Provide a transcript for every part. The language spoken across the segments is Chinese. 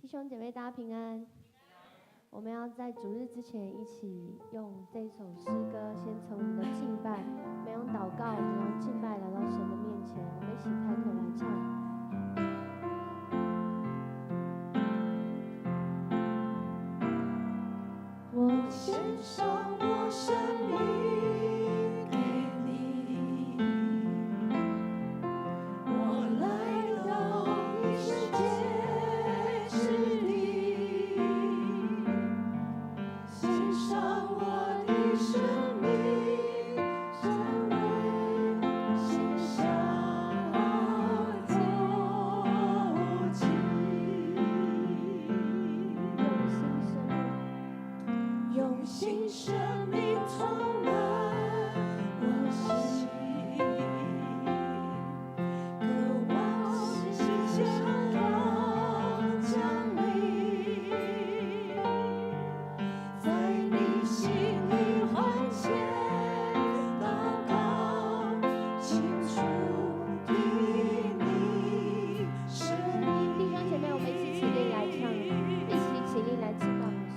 弟兄姐妹，大家平安。我们要在主日之前一起用这首诗歌，先成我们的敬拜。我们用祷告，我们用敬拜来到神的面前，我们一起开口来唱。我献上我生命给你，我来到你世界之地，献上我的生命，成为馨香坐骑，用新生命充满我心，渴望新鲜的降临，在你心里唤切祷告，清楚听你声音。弟兄姐妹，我们一起起立来唱，一起起立来敬拜我们神。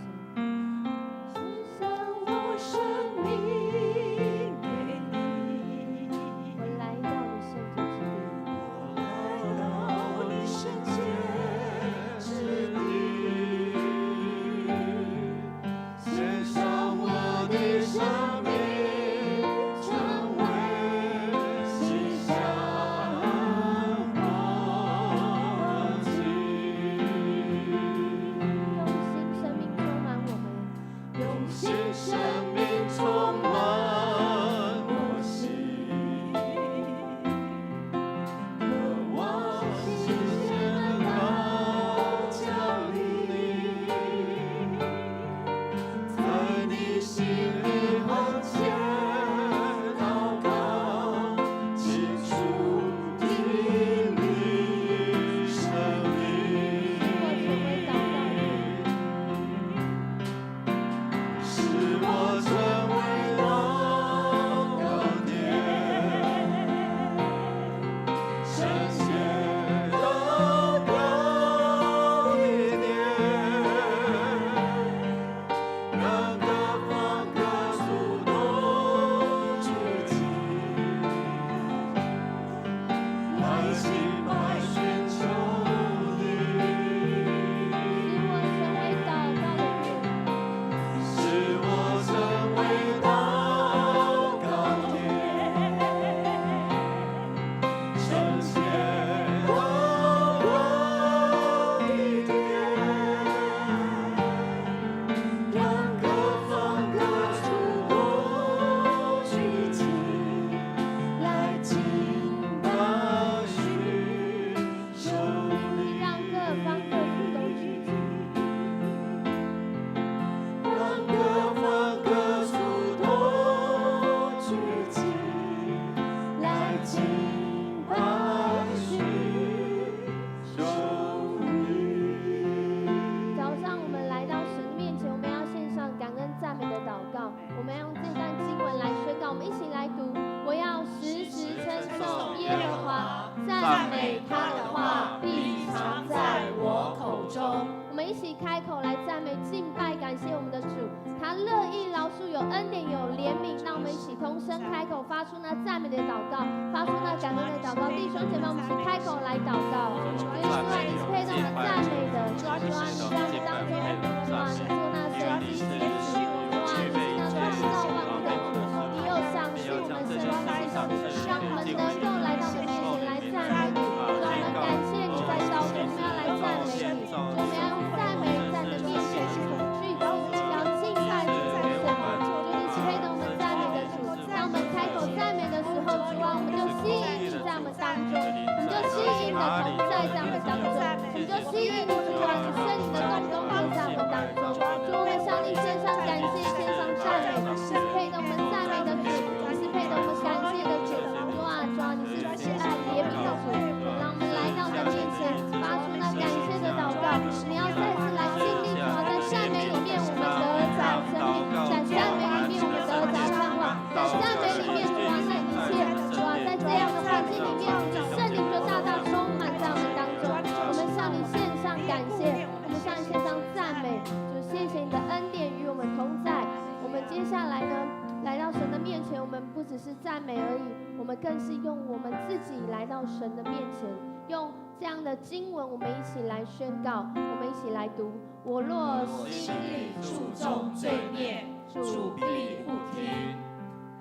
更是用我们自己来到神的面前，用这样的经文，我们一起来宣告，我们一起来读。我若心里注重罪孽，主必不听。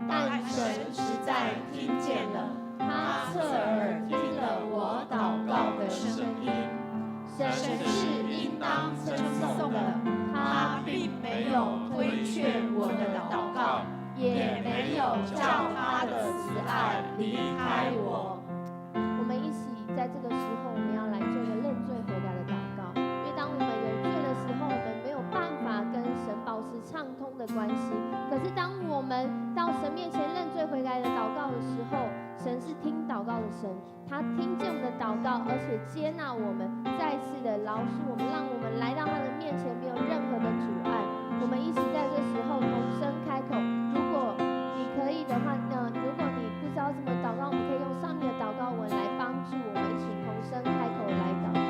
但神实在听见了，他侧耳听了我祷告的声音。神是应当称颂的，他并没有推却我的祷告，也没有叫他的慈爱离开我。我们一起在这个时候，我们要来做一个认罪悔改的祷告，因为当我们有罪的时候，我们没有办法跟神保持畅通的关系。可是当我们到神面前认罪悔改的祷告的时候，神是听祷告的神，他听见我们的祷告，而且接纳我们，再次的饶恕我们，让我们来到他的面前没有任何的阻碍。我们一起在这时候同声开口，如果你可以的话呢，如果你不知道怎么祷告，我们可以用上面的祷告文来帮助我们一起同声开口来祷告。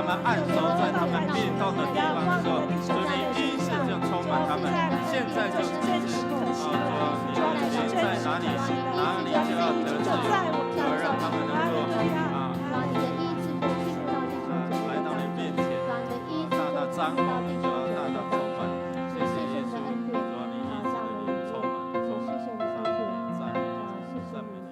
们按手在他们病痛的地方的时候，主你医治就充满他们，现在就医治。主啊，你的心在哪里，哪里就要得自由，让他们能够来到你面前，大大张口，就要大大充满。谢谢耶稣，主啊，你医治的灵充满，赞美你。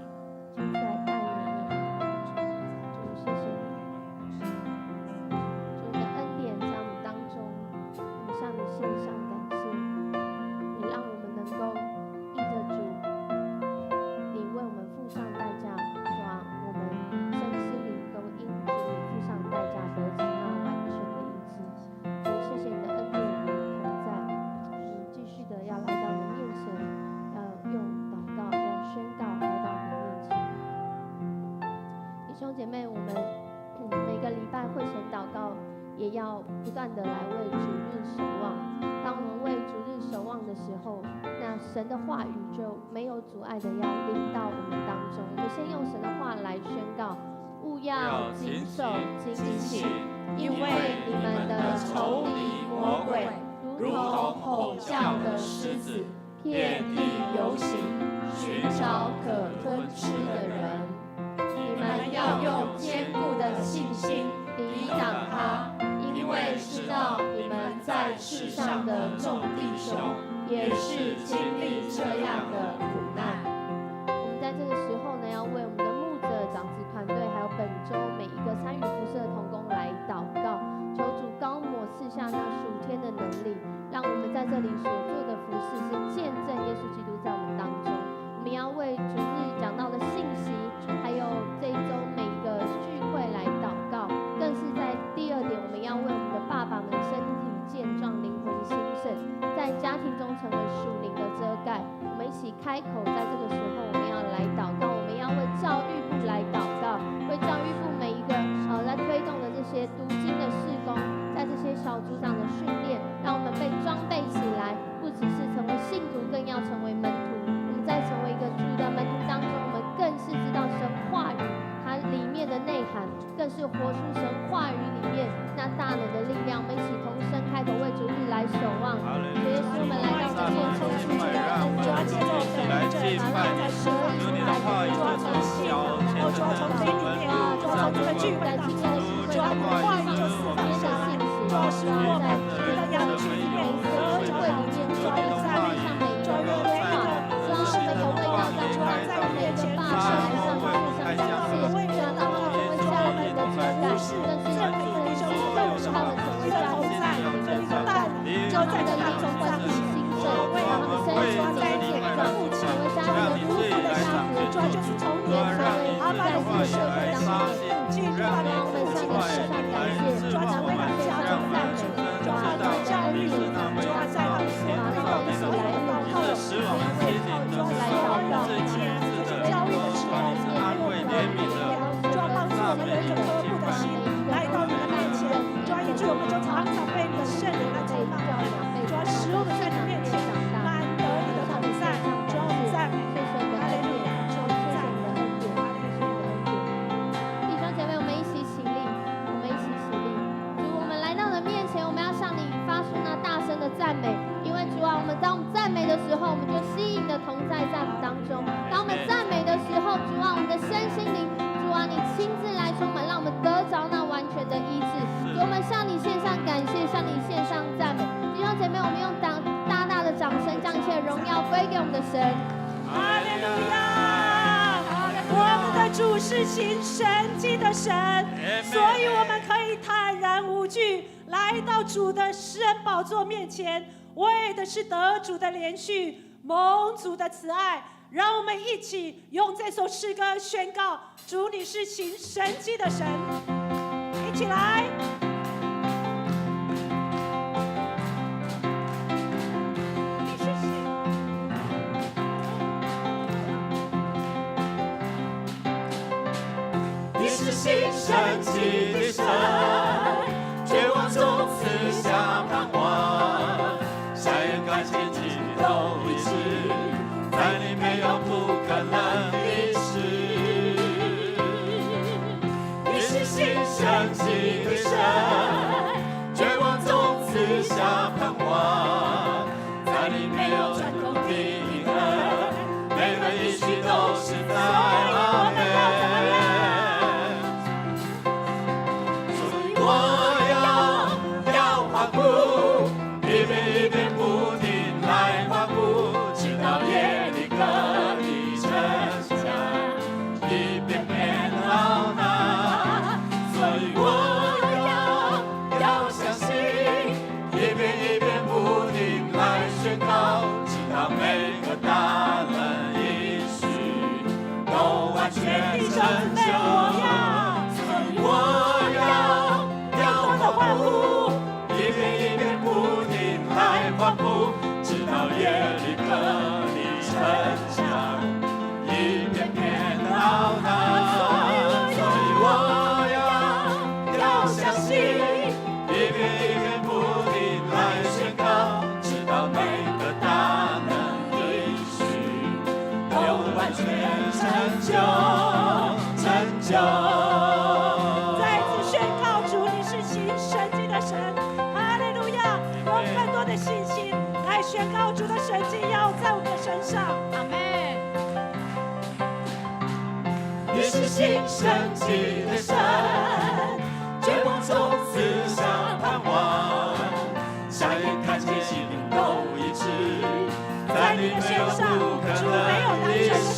也要不断的来为主日守望。当我们为主日守望的时候，那神的话语就没有阻碍的要临到我们当中。我们先用神的话来宣告：勿要谨守警醒，因为你们的仇敌魔鬼如同吼叫的狮子，遍地游行，寻找可吞吃的人。你们要用坚固的信心抵挡他，因为知道你们在世上的众弟兄也是经历这样的苦难。我们在这个时候呢，要为我们的牧者、长子团队，还有本周每一个参与服事的同工来祷告，求主膏抹赐下那属天的能力，让我们在这里所做的服事是见证耶稣基督在我们当中。我们要为主日讲到的信息，还有这一周每个聚会来祷告，更是在第二点，我们要为我们的爸爸们身体健壮、灵魂兴盛，在家庭中成为属灵的遮盖。我们一起开口，在这个时候我们要来祷告，我们要为教育部来祷告，为教育部每一个来推动的这些读经的事工，在这些小组长的训练，让我们被装备起来，不只是成为信徒，更要成为门徒。我们在成为一个主的门徒当中，我们更是知道神话语它里面的内涵，更是活出神话语里面那大能的力量。我们一起同声开口为主日来守望。主耶稣，我们来到这边，求主的恩主要借着我们的敬拜，在神主的话语的从小天主要从嘴里面主要从这个聚会当中，主要你的话语就释放生命，主要使我们在羊群里面和聚会里面，主要你赞美上每一个人的美好，主要我们有味道在主要在每一个爸爸来上主上感谢，主要让他成为家人的遮盖，更是让每个人就用他们成为家人的灵的伴，就在这当中欢喜兴盛，让他们身心灵健壮，成为家人的夫妇的家族，主要就是从年成为阿爸的社会当中的进入到我们向你献上感谢，主要为他们家中赞美，主要在教育，主要在他们所有的一起来祷告，主要为主要来祷告，就是教育的时候，还有我们的力量，主要帮助我们有一个科普的心来到你的面前，主要以致我们就常常被你的圣灵来充满，主要使用的在你面前满得你的同在，主要赞美，哈利路亚，主要赞美，哈利路亚。弟兄姐妹，我们一起起立，我们一起起立。主，我们来到了面前，我们要向你发出那大声的赞美，因为主啊，当我们赞美的时候，我们就吸引的同在我们当中。当我们赞美的时候，主啊，我们的身心灵，主啊，你亲自来充满，让我们得着那完全的医治。主，我们向你献上感谢，向你献上赞美。弟兄姐妹，我们用大大的掌声，将一切荣耀归给我们的神。哈利路亚！我们的主是行神迹的神，所以我们可以坦然无惧来到主的施恩宝座面前，为的是得主的连续，蒙主的慈爱。让我们一起用这首诗歌宣告：主，你是行神迹的神。一起来！你是行神迹的神，绝望中赐下盼望，下人看见疾病都医治，在你没有不可能的事。你是行神迹的神。姊妹，我要更多的欢呼，一遍一遍不停来欢呼，直到耶利哥的城墙一遍遍到达。所以我要相信，一遍一遍不停来宣告，直到每个大能应许都完全成就。再次宣告主你是行神迹的神，哈利路亚！用更多的信心来宣告主的神迹要在我们的身上，阿门。你是行神迹的神，绝望中赐下盼望，瞎眼看见心灵都医治，在你没有不可能的事。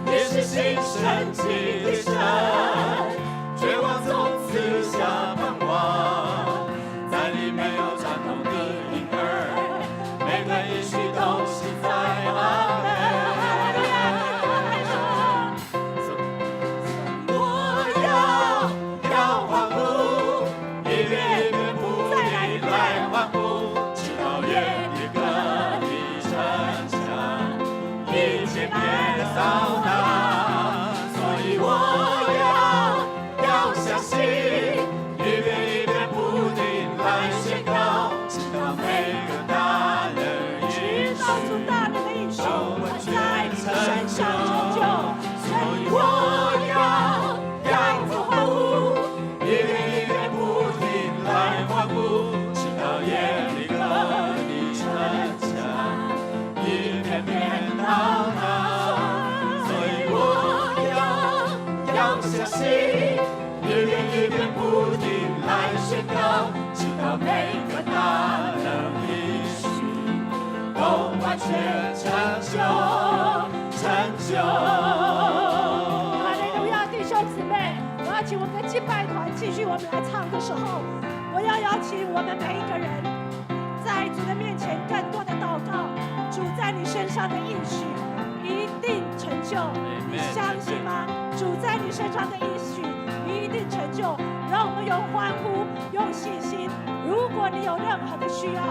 你是行神迹的神，绝望中赐下盼望，在你没有传统的婴儿，每个应许都是在阿门。我要欢呼，一遍一遍不停来欢呼，直到耶利哥的城墙一切遍到达。相信，一遍一遍不停来宣告，直到每个大人应许都完全成就。所以我要欢呼，一遍一遍不停来欢呼，直到耶利哥的城墙一遍遍到达。所以我要相信。一遍一遍不停来宣告，直到每个大能应许都完全成就。哈利路亚！弟兄姊妹，我要请我们的敬拜团继续我们来唱的时候，我要邀请我们每一个人在主的面前更多的祷告，主在你身上的应许一定成就，你相信吗？主在你身上的应许一定成就，让我们用欢呼，用信心。如果你有任何的需要，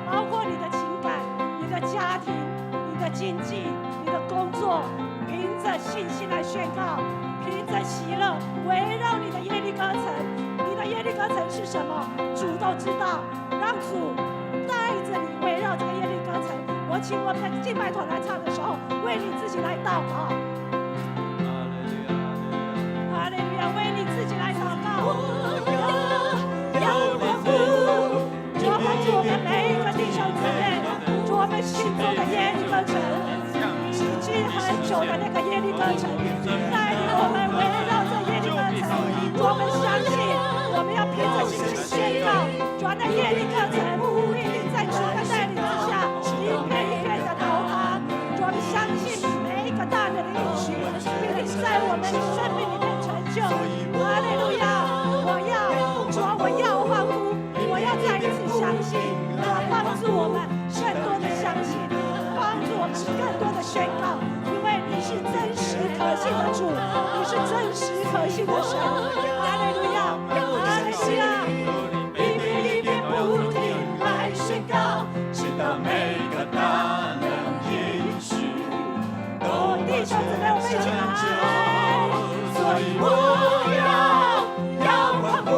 包括你的情感、你的家庭、你的经济、你的工作，凭着信心来宣告，凭着喜乐围绕你的耶利哥城。你的耶利哥城是什么？主都知道，让主带着你围绕这个耶利哥城。我请我们的敬拜团来唱的时候，为你自己来祷告。为你自己来祷告，要欢呼，主帮助我们每一个弟兄姊妹，主我们心中的耶利哥城，已经很久的那个耶利哥城，带领我们围绕着耶利哥城，主我们相信，我们要凭着信心宣告，主那耶利哥城必定在主的带领之下，一片一片的倒塌。主我们相信每一个大人的应许，必定在我们生命里面。哈利路亚！我要欢呼，我要再一次相信，帮助我们更多的相信，帮助我们更多的宣告，因为你是真实可信的主，你是真实可信的神。哈利路亚！哈利路亚！一遍一遍不停来宣告，直到每个大能应许都完全成就。所以我要欢呼，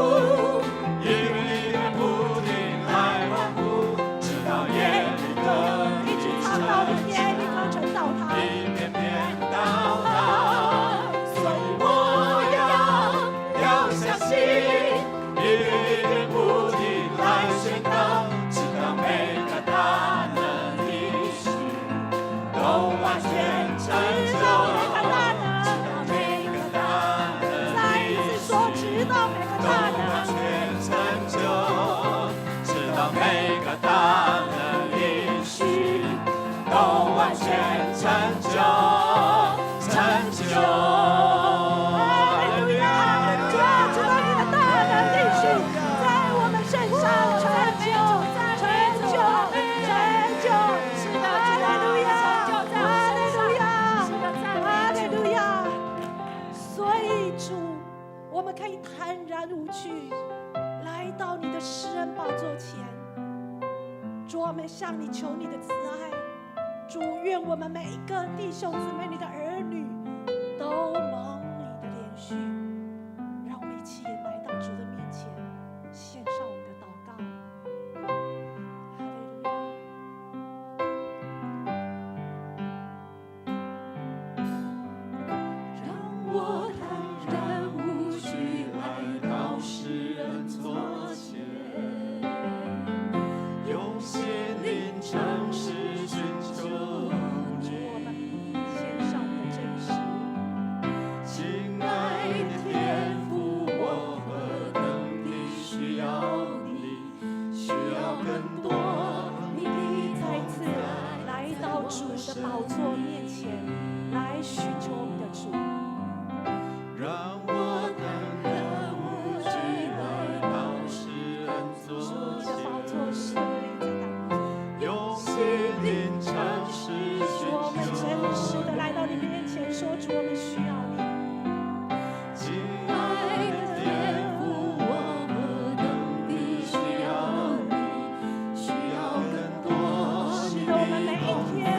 一遍一遍不停来欢呼，直到耶利哥的城一遍遍到达。所以我要相信，一遍一遍不停来宣告，直到每个大能应许都完全成就。直到每个大能完全成就，直到每个大能应许都完全成就。哈利路亚！主啊，直到你的大能应许在我们身上成就。是的，哈利路亚！哈利路亚！哈向你求你的慈爱。主，愿我们每一个弟兄姊妹、你的儿女都蒙你的怜恤。让我们一起来到主的面前，献上我们的祷告。让我坦然无惧来到世人座前，用心灵诚实寻求主，我们献上我们的真实。亲爱的天父，我何等地需要你，需要更多你的再次来到主的宝座面前，来寻求我们的主。让我坦然无惧来到世人座主，你的宝座前，是立在当中。用心灵诚实寻主，我们真实求的来到你面前，说主，我们需要你。亲爱的天父，我何等地需要你，需要更多是的，我们每一天